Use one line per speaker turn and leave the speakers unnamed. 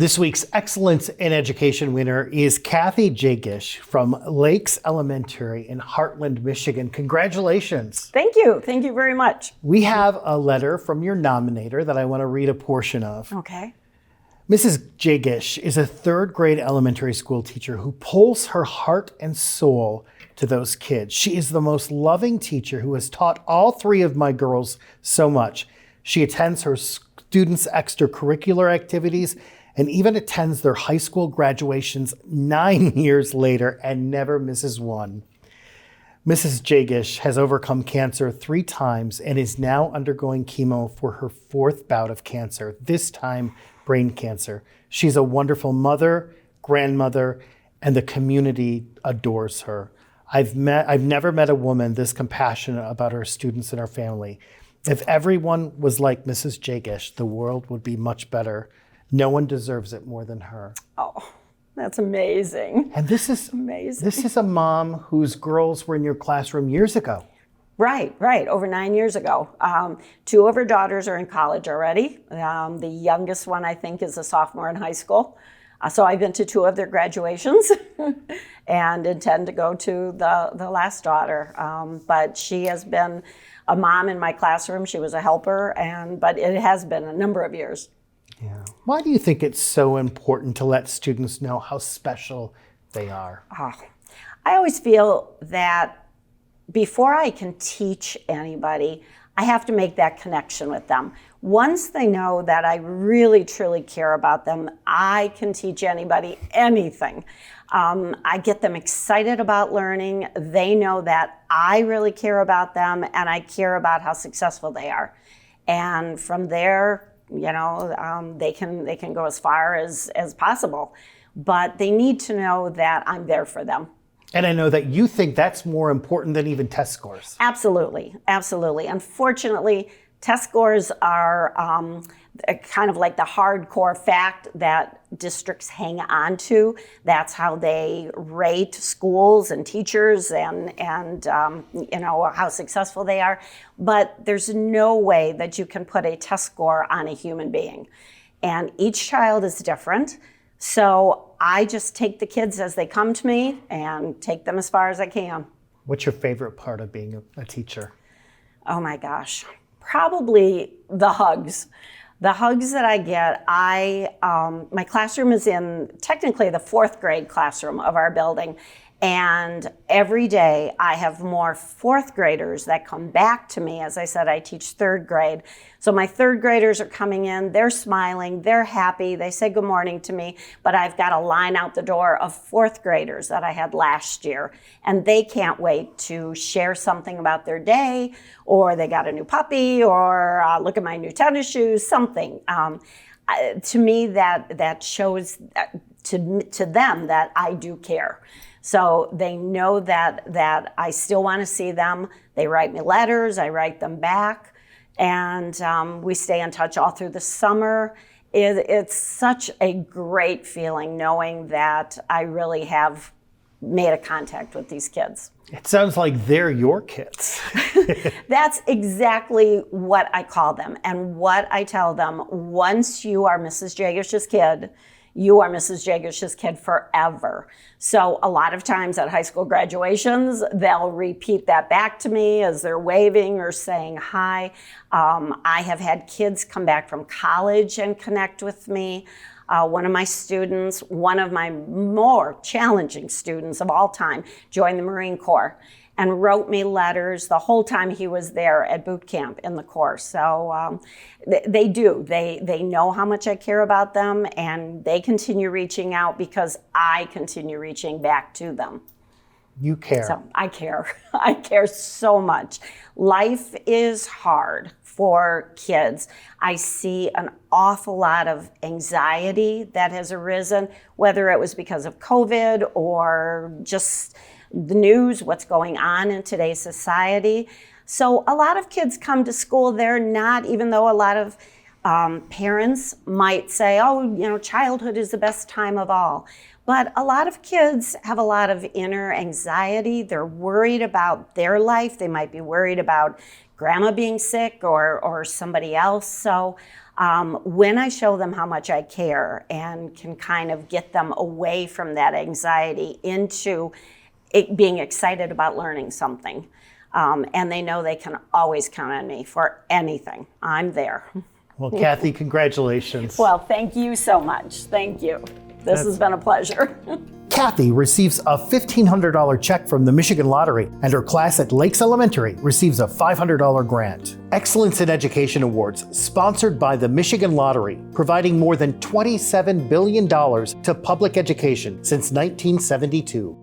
This week's Excellence in Education winner is Kathy Jagish from Lakes Elementary in Heartland, Michigan. Congratulations.
Thank you. Thank you very much.
We have a letter from your nominator that I want to read a portion of.
Okay.
Mrs. Jagish is a third grade elementary school teacher who pulls her heart and soul to those kids. She is the most loving teacher who has taught all three of my girls so much. She attends her students' extracurricular activities and even attends their high school graduations 9 years later and never misses one. Mrs. Jagish has overcome cancer 3 times and is now undergoing chemo for her 4th bout of cancer, this time brain cancer. She's a wonderful mother, grandmother, and the community adores her. I've never met a woman this compassionate about her students and her family. If everyone was like Mrs. Jagish, the world would be much better. No one deserves it more than her.
Oh, that's amazing.
And this is
amazing.
This is a mom whose girls were in your classroom years ago.
Right. Over 9 years ago. 2 of her daughters are in college already. The youngest one, I think, is a sophomore in high school. So I've been to 2 of their graduations and intend to go to the last daughter. But she has been a mom in my classroom. She was a helper, but it has been a number of years.
Yeah. Why do you think it's so important to let students know how special they are?
Oh, I always feel that before I can teach anybody, I have to make that connection with them. Once they know that I really, truly care about them, I can teach anybody anything. I get them excited about learning. They know that I really care about them and I care about how successful they are. And from there, they can go as far as possible. But they need to know that I'm there for them.
And I know that you think that's more important than even test scores.
Absolutely. Unfortunately, test scores are kind of like the hardcore fact that districts hang on to. That's how they rate schools and teachers and how successful they are. But there's no way that you can put a test score on a human being. And each child is different. So I just take the kids as they come to me and take them as far as I can.
What's your favorite part of being a teacher?
Oh my gosh, probably the hugs. The hugs that I get, my classroom is in technically the 4th grade classroom of our building. And every day I have more 4th graders that come back to me. As I said, I teach 3rd grade. So my 3rd graders are coming in, they're smiling, they're happy, they say good morning to me, but I've got a line out the door of 4th graders that I had last year. And they can't wait to share something about their day, or they got a new puppy, or look at my new tennis shoes, something. To me, that shows to them that I do care. So they know that I still want to see them. They write me letters, I write them back, and we stay in touch all through the summer. It's such a great feeling knowing that I really have made a contact with these kids.
It sounds like they're your kids.
That's exactly what I call them and what I tell them. Once you are Mrs. Jagish's kid, you are Mrs. Jagish's kid forever. So a lot of times at high school graduations, they'll repeat that back to me as they're waving or saying hi. I have had kids come back from college and connect with me. One of my students, one of my more challenging students of all time, joined the Marine Corps and wrote me letters the whole time he was there at boot camp in the Corps. So they do. They know how much I care about them, and they continue reaching out because I continue reaching back to them.
You care.
So I care. I care so much. Life is hard for kids. I see an awful lot of anxiety that has arisen, whether it was because of COVID or just the news, what's going on in today's society. So a lot of kids come to school, they're not, even though a lot of parents might say, childhood is the best time of all. But a lot of kids have a lot of inner anxiety. They're worried about their life. They might be worried about grandma being sick or somebody else. So When I show them how much I care and can kind of get them away from that anxiety into being excited about learning something, and they know they can always count on me for anything, I'm there.
Well, Kathy, congratulations.
Well, thank you so much. Thank you. This has been a pleasure.
Kathy receives a $1,500 check from the Michigan Lottery, and her class at Lakes Elementary receives a $500 grant. Excellence in Education Awards, sponsored by the Michigan Lottery, providing more than $27 billion to public education since 1972.